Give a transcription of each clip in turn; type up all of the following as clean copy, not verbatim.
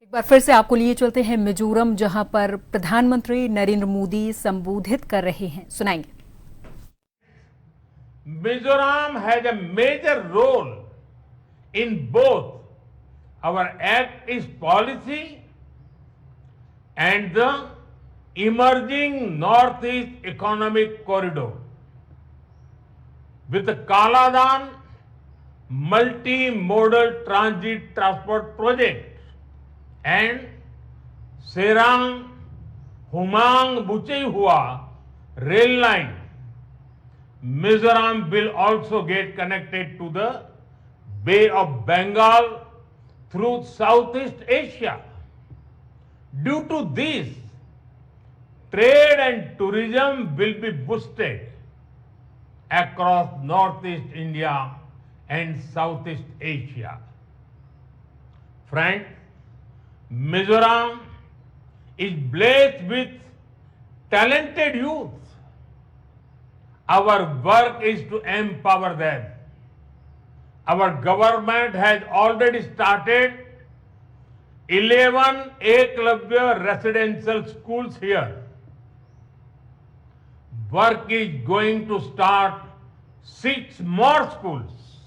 एक बार फिर से आपको लिए चलते हैं मिजोरम, जहां पर प्रधानमंत्री नरेंद्र मोदी संबोधित कर रहे हैं। सुनाएंगे। Mizoram has a major role in both our Act East policy and the emerging Northeast Economic Corridor. With the Kaladan multimodal transit transport project and Serang Humang Buchehua rail line, Mizoram will also get connected to the Bay of Bengal through Southeast Asia. Due to this, trade and tourism will be boosted across Northeast India and Southeast Asia. Friends, Mizoram is blessed with talented youth. Our work is to empower them. Our government has already started 11 Eklavya residential schools here. Work is going to start 6 more schools.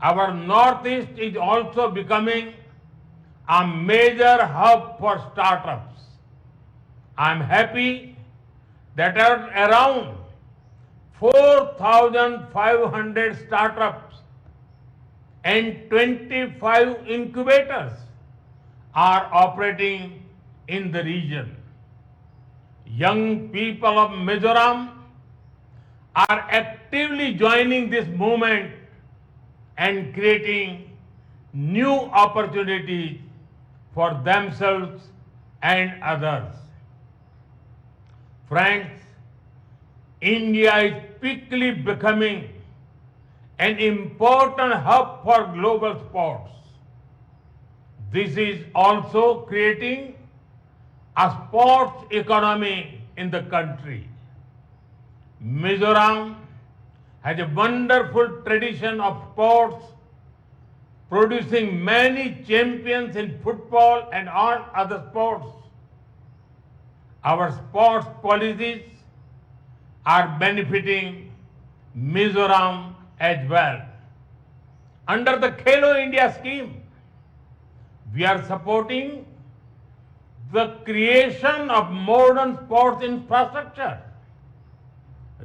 Our Northeast is also becoming a major hub for startups. I am happy that around 4,500 startups and 25 incubators are operating in the region. Young people of Mizoram are actively joining this movement and creating new opportunities for themselves and others. Friends, India is quickly becoming an important hub for global sports. This is also creating a sports economy in the country. Mizoram has a wonderful tradition of sports, producing many champions in football and all other sports. Our sports policies are benefiting Mizoram as well. Under the Khelo India scheme, we are supporting the creation of modern sports infrastructure.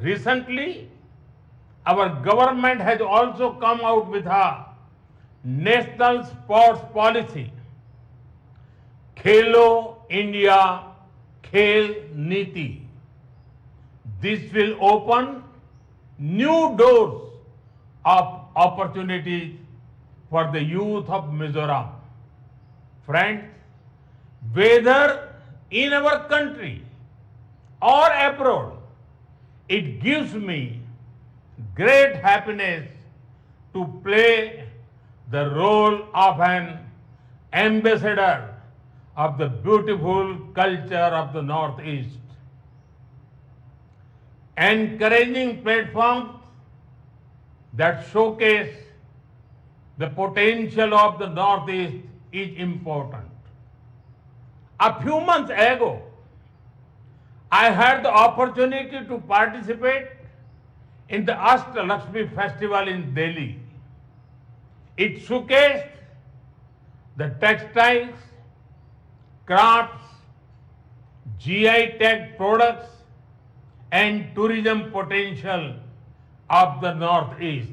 Recently, our government has also come out with a national sports policy, Khelo India Khel Niti. This will open new doors of opportunities for the youth of Mizoram. Friends, whether in our country or abroad, it gives me great happiness to play the role of an ambassador of the beautiful culture of the Northeast. Encouraging platforms that showcase the potential of the Northeast is important. A few months ago, I had the opportunity to participate in the Ashtalakshmi festival in Delhi. It showcased the textiles, crafts, GI tag products, and tourism potential of the Northeast.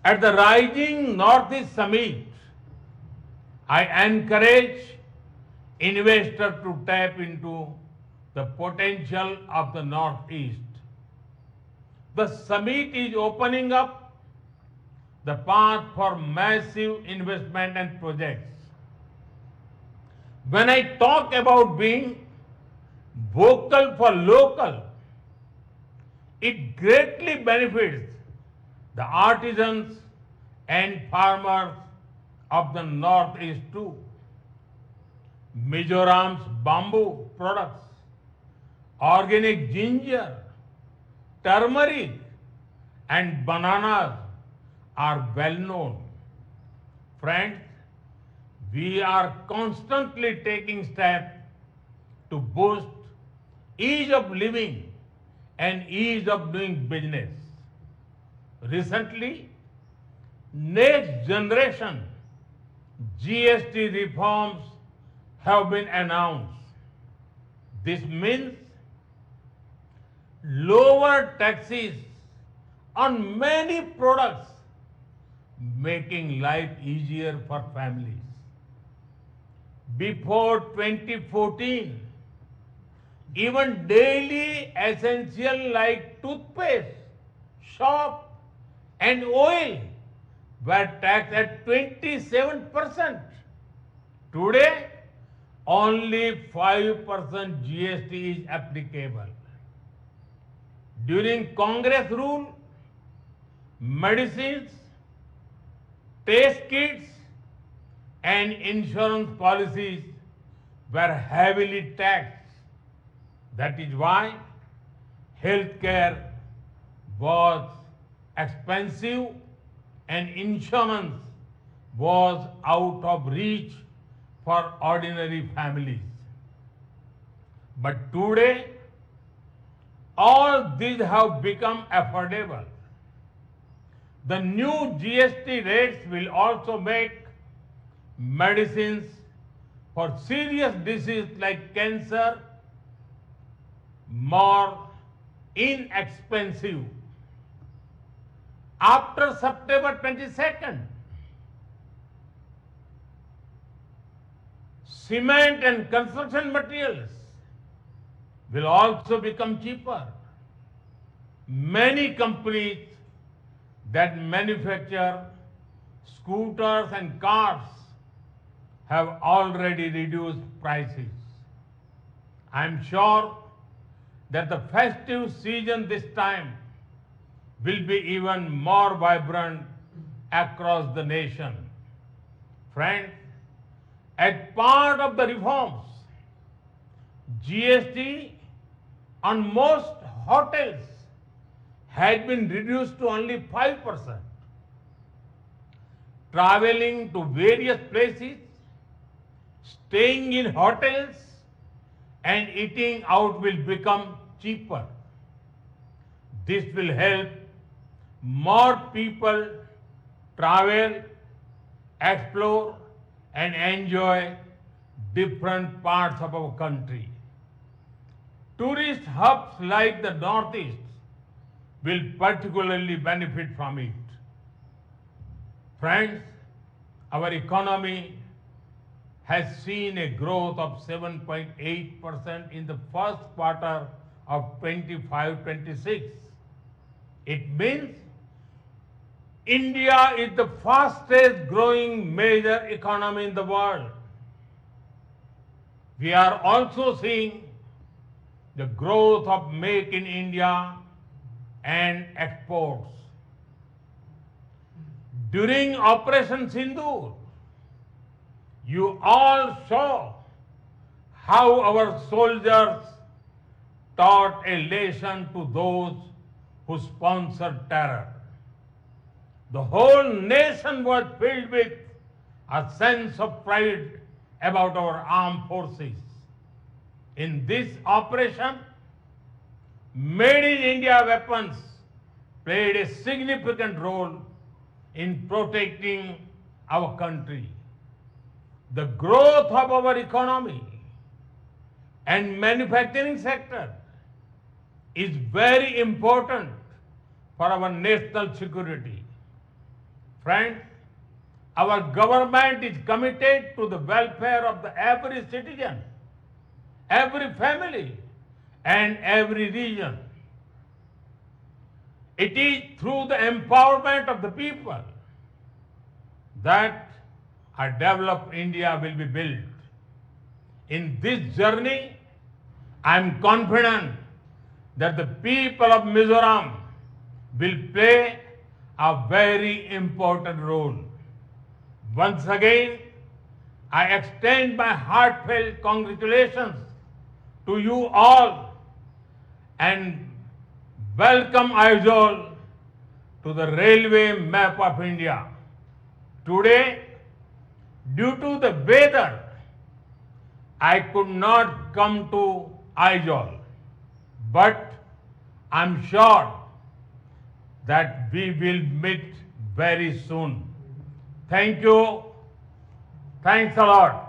At the Rising Northeast Summit, I encourage investors to tap into the potential of the Northeast. The summit is opening up the path for massive investment and projects. When I talk about being vocal for local, it greatly benefits the artisans and farmers of the Northeast too. Mizoram's bamboo products, organic ginger, turmeric, and bananas are well known. Friends, We are constantly taking steps to boost ease of living and ease of doing business. Recently, next generation GST reforms have been announced. This means lower taxes on many products, making life easier for families. Before 2014, even daily essential like toothpaste, soap, and oil were taxed at 27%. Today, only 5% GST is applicable. During Congress rule, medicines, test kits, and insurance policies were heavily taxed. That is why healthcare was expensive and insurance was out of reach for ordinary families. But today, all these have become affordable. The new GST rates will also make medicines for serious diseases like cancer more inexpensive. After September 22nd, cement and construction materials will also become cheaper. Many companies that manufacture scooters and cars have already reduced prices. I am sure that the festive season this time will be even more vibrant across the nation. Friends, as part of the reforms, GST on most hotels had been reduced to only 5%. Traveling to various places, staying in hotels, and eating out will become cheaper. This will help more people travel, explore, and enjoy different parts of our country. Tourist hubs like the Northeast will particularly benefit from it. Friends, our economy has seen a growth of 7.8% in the first quarter of 25-26. It means India is the fastest growing major economy in the world. We are also seeing the growth of Make in India and exports. During Operation Sindoor, you all saw how our soldiers taught a lesson to those who sponsored terror. The whole nation was filled with a sense of pride about our armed forces. In this operation, Made in India weapons played a significant role in protecting our country. The growth of our economy and manufacturing sector is very important for our national security. Friends, our government is committed to the welfare of every citizen, every family, and every region. It is through the empowerment of the people that a developed India will be built. In this journey, I am confident that the people of Mizoram will play a very important role. Once again, I extend my heartfelt congratulations to you all and welcome Aizawl to the railway map of India. Today, Due to the weather, I could not come to Aizawl, but I'm sure that we will meet very soon. Thank you. Thanks a lot.